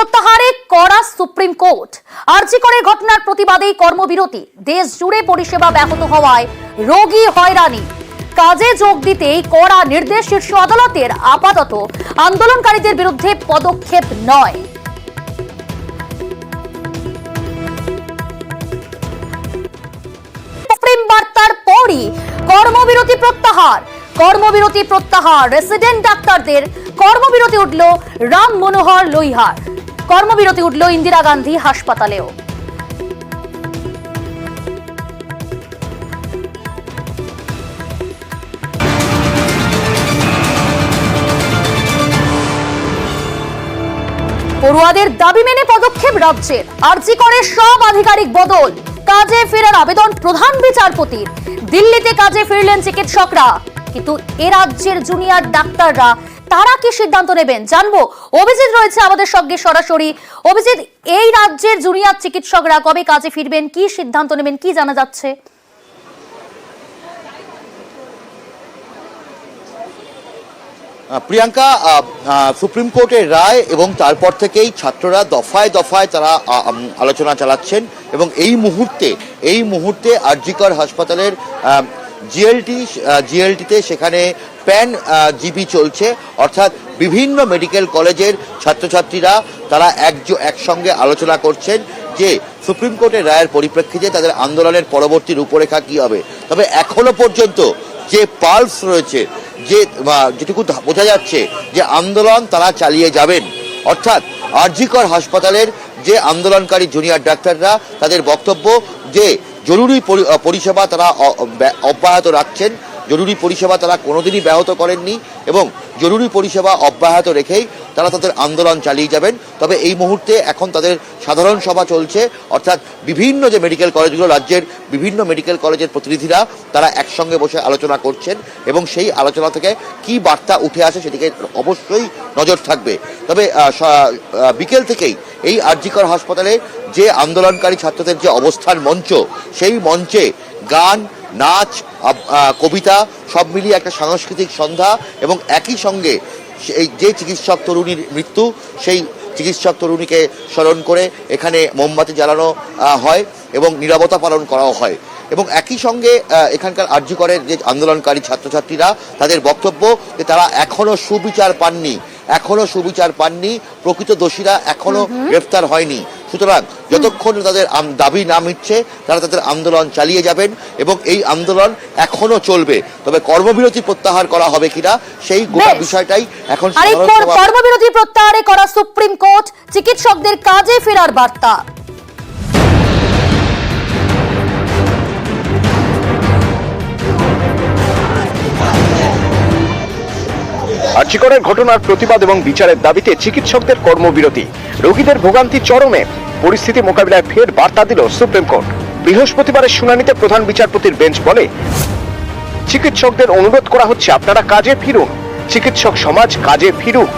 প্রত্যাহারে কড়া supreme court. আরজি করে ঘটনার প্রতিবাদেই কর্মবিরতি। দেশ জুড়ে পরিষেবা ব্যাহত হওয়ায় রোগী হয়রানি। কাজে যোগ দিতেই কড়া নির্দেশ শীর্ষ আদালতের। আপাতত আন্দোলনকারীদের বিরুদ্ধে পদক্ষেপ নয়। সুপ্রিম বার্তার পরই কর্মবিরতি প্রত্যাহার। রেসিডেন্ট ডাক্তারদের কর্মবিরতি উঠল রাম মনোহর লোহিয়ার। কর্মবিরতি উঠল ইন্দিরা গান্ধী হাসপাতালেও। পড়ুয়াদের দাবি মেনে পদক্ষেপ রাজ্যের। আরজি করে সব আধিকারিক বদল। কাজে ফেরার আবেদন প্রধান বিচারপতির। দিল্লিতে কাজে ফিরলেন চিকিৎসকরা, কিন্তু এ রাজ্যের জুনিয়র ডাক্তাররা তারা কি সিদ্ধান্ত নেবেন জানবো। অভিজিৎ রয়েছে আমাদের সঙ্গে সরাসরি। অভিজিৎ, এই রাজ্যের জুনিয়র চিকিৎসকরা কবে কাজে ফিরবেন, কি সিদ্ধান্ত নেবেন, কি জানা যাচ্ছে? প্রিয়াঙ্কা, সুপ্রিম কোর্টের রায় এবং তারপর থেকেই ছাত্ররা দফায় দফায় তারা আলোচনা চালাচ্ছেন এবং এই মুহূর্তে আরজিকর হাসপাতালের জিএলটিতে সেখানে প্যান জিবি চলছে, অর্থাৎ বিভিন্ন মেডিকেল কলেজের ছাত্রছাত্রীরা তারা একসঙ্গে আলোচনা করছেন যে সুপ্রিম কোর্টের রায়ের পরিপ্রেক্ষিতে তাদের আন্দোলনের পরবর্তী রূপরেখা কি হবে। তবে এখনো পর্যন্ত যে পালস রয়েছে, যেটুকু বোঝা যাচ্ছে যে আন্দোলন তারা চালিয়ে যাবেন। অর্থাৎ আরজিকর হাসপাতালের যে আন্দোলনকারী জুনিয়র ডাক্তাররা, তাদের বক্তব্য যে জরুরি পরিষেবা তারা অব্যাহত রাখছেন। জরুরি পরিষেবা তারা কোনোদিনই ব্যাহত করেননি এবং জরুরি পরিষেবা অব্যাহত রেখেই তারা তাদের আন্দোলন চালিয়ে যাবেন। তবে এই মুহূর্তে এখন তাদের সাধারণ সভা চলছে, অর্থাৎ বিভিন্ন যে মেডিকেল কলেজগুলো, রাজ্যের বিভিন্ন মেডিকেল কলেজের প্রতিনিধিরা তারা একসঙ্গে বসে আলোচনা করছেন এবং সেই আলোচনা থেকে কি বার্তা উঠে আসে সেদিকে অবশ্যই নজর থাকবে। তবে বিকেল থেকেই এই আরজিকর হাসপাতালে যে আন্দোলনকারী ছাত্রদের যে অবস্থান মঞ্চ, সেই মঞ্চে গান, নাচ, কবিতা সব মিলিয়ে একটা সাংস্কৃতিক সন্ধ্যা এবং একই সঙ্গে যে চিকিৎসক তরুণীর মৃত্যু, সেই চিকিৎসক তরুণীকে স্মরণ করে এখানে মোমবাতি জ্বালানো হয় এবং নীরবতা পালন করাও হয়। এবং একই সঙ্গে এখানকার আরজিকরের যে আন্দোলনকারী ছাত্রছাত্রীরা, তাদের বক্তব্য যে তারা এখনো সুবিচার পাননি, প্রকৃত দোষীরা এখনো গ্রেফতার হয়নি। সুতরাং যতক্ষণ তাদের দাবি না মিটছে তারা তাদের আন্দোলন চালিয়ে যাবেন এবং এই আন্দোলন এখনো চলবে। তবে কর্মবিরতি প্রত্যাহার করা হবে কিনা সেই গোটা বিষয়টাই এখন কর্মবিরতি প্রত্যাহারে করা সুপ্রিম কোর্ট, চিকিৎসকদের কাজে ফেরার বার্তা। আরজিকরের ঘটনার প্রতিবাদ এবং বিচারের দাবিতে চিকিৎসকদের কর্মবিরতি। রোগীদের ভোগান্তি চরমে, পরিস্থিতি মোকাবিলায় ফের বার্তা দিল সুপ্রিম কোর্ট। বৃহস্পতিবারের শুনানিতে প্রধান বিচারপতির বেঞ্চ বলে, চিকিৎসকদের অনুরোধ করা হচ্ছে আপনারা কাজে ফিরুন, চিকিৎসক সমাজ কাজে ফিরুক।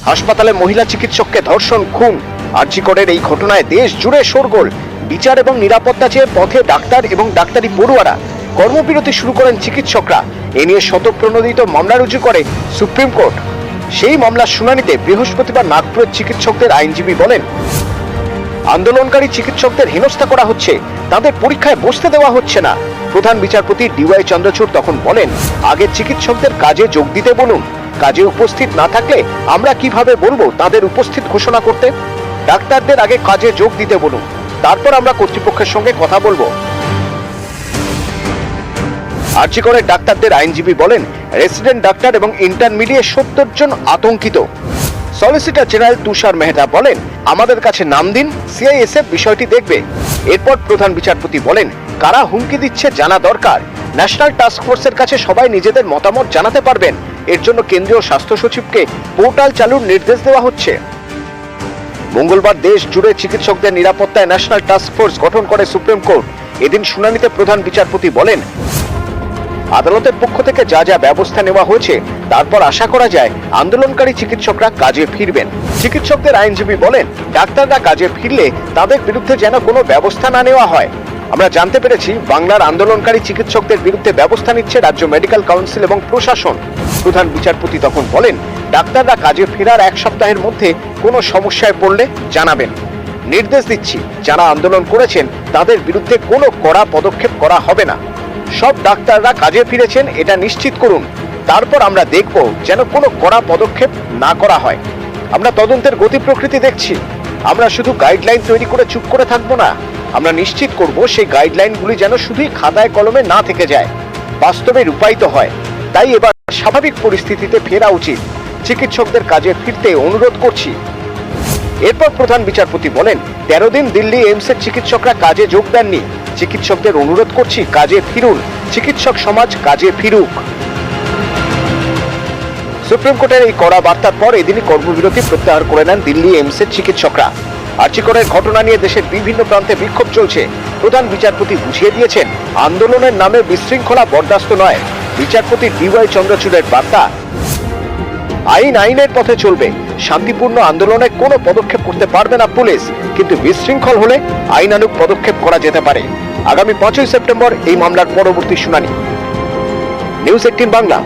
হাসপাতালে মহিলা চিকিৎসককে ধর্ষণ, খুন। আরজিকরের এই ঘটনায় দেশ জুড়ে শোরগোল। বিচার এবং নিরাপত্তা চেয়ে পথে ডাক্তার এবং ডাক্তারি পড়ুয়ারা। কর্মবিরতি শুরু করেন চিকিৎসকরা। এ নিয়ে শতপ্রণোদিত মামলা রুজু করে সুপ্রিম কোর্ট। সেই মামলার শুনানিতে বৃহস্পতিবার নাগপুরের চিকিৎসকদের আইনজীবী বলেন, আন্দোলনকারী চিকিৎসকদের হেনস্থা করা হচ্ছে, তাদের পরীক্ষায় বসতে দেওয়া হচ্ছে না। প্রধান বিচারপতি ডিওয়াই চন্দ্রচূড় তখন বলেন, আগে চিকিৎসকদের কাজে যোগ দিতে বলুন, কাজে উপস্থিত না থাকলে আমরা কিভাবে বলবো তাদের উপস্থিত ঘোষণা করতে। ডাক্তারদের আগে কাজে যোগ দিতে বলুন, তারপর আমরা কর্তৃপক্ষের সঙ্গে কথা বলবো। আরজিকরের ডাক্তারদের আইনজীবী বলেন, রেসিডেন্ট ডাক্তার এবং ইন্টার্ন মিলিয়ে 70 জন আতঙ্কিত। সলিসিটর জেনারেল তুষার মেহতা বলেন, আমাদের কাছে নাম দিন, সিআইএসএফ বিষয়টি দেখবে। এরপর প্রধান বিচারপতি বলেন, কারা হুমকি দিচ্ছে জানা দরকার। ন্যাশনাল টাস্ক ফোর্সের কাছে সবাই নিজেদের মতামত জানাতে পারবেন। এর জন্য কেন্দ্রীয় স্বাস্থ্য সচিবকে পোর্টাল চালুর নির্দেশ দেওয়া হচ্ছে। মঙ্গলবার দেশ জুড়ে চিকিৎসকদের নিরাপত্তায় ন্যাশনাল টাস্ক ফোর্স গঠন করে সুপ্রিম কোর্ট। এদিন শুনানিতে প্রধান বিচারপতি বলেন, আদালতের পক্ষ থেকে যা যা ব্যবস্থা নেওয়া হয়েছে তারপর আশা করা যায় আন্দোলনকারী চিকিৎসকরা কাজে ফিরবেন। চিকিৎসকদের আইনজীবী বলেন, ডাক্তাররা কাজে ফিরলে তাদের বিরুদ্ধে যেন কোনো ব্যবস্থা না নেওয়া হয়। আমরা জানতে পেরেছি বাংলার আন্দোলনকারী চিকিৎসকদের বিরুদ্ধে ব্যবস্থা নিচ্ছে রাজ্য মেডিকেল কাউন্সিল এবং প্রশাসন। প্রধান বিচারপতি তখন বলেন, ডাক্তাররা কাজে ফেরার এক সপ্তাহের মধ্যে কোনো সমস্যায় পড়লে জানাবেন। নির্দেশ দিচ্ছি, যারা আন্দোলন করেছেন তাদের বিরুদ্ধে কোনো কড়া পদক্ষেপ করা হবে না। সব ডাক্তাররা কাজে ফিরেছেন এটা নিশ্চিত করুন, তারপর আমরা দেখব যেন কোনো কড়া পদক্ষেপ না করা হয়। আমরা তদন্তের গতি প্রকৃতি দেখছি। আমরা শুধু গাইডলাইন তৈরি করে চুপ করে থাকবো না, আমরা নিশ্চিত করব সেই গাইডলাইনগুলি যেন শুধুই খাতায় কলমে না থেকে যায়, বাস্তবে রূপায়িত হয়। তাই এবার স্বাভাবিক পরিস্থিতিতে ফেরা উচিত। চিকিৎসকদের কাজে ফিরতে অনুরোধ করছি। এরপর প্রধান বিচারপতি বলেন, 13 দিন দিল্লি এইমসের চিকিৎসকরা কাজে যোগ দেননি। চিকিৎসকদের অনুরোধ করছি, কাজে ফিরুন। চিকিৎসক সমাজ কাজে ফিরুক। সুপ্রিম কোর্টের এই কড়া বার্তার পর এদিনই কর্মবিরতি প্রত্যাহার করে নেন দিল্লি এইমসের চিকিৎসকরা। আর্চিকরের ঘটনা নিয়ে দেশের বিভিন্ন প্রান্তে বিক্ষোভ চলছে। প্রধান বিচারপতি বুঝিয়ে দিয়েছেন, আন্দোলনের নামে বিশৃঙ্খলা বরদাস্ত নয়। বিচারপতি ডিওয়াই চন্দ্রচূড়ের বার্তা, আইন আইনের পথে চলবে। শান্তিপূর্ণ আন্দোলনে কোনো পদক্ষেপ করতে পারবে না পুলিশ, কিন্তু বিশৃঙ্খল হলে আইনানুগ পদক্ষেপ করা যেতে পারে। আগামী 5ই সেপ্টেম্বর এই মামলার পরবর্তী শুনানি। নিউজ 18 বাংলা।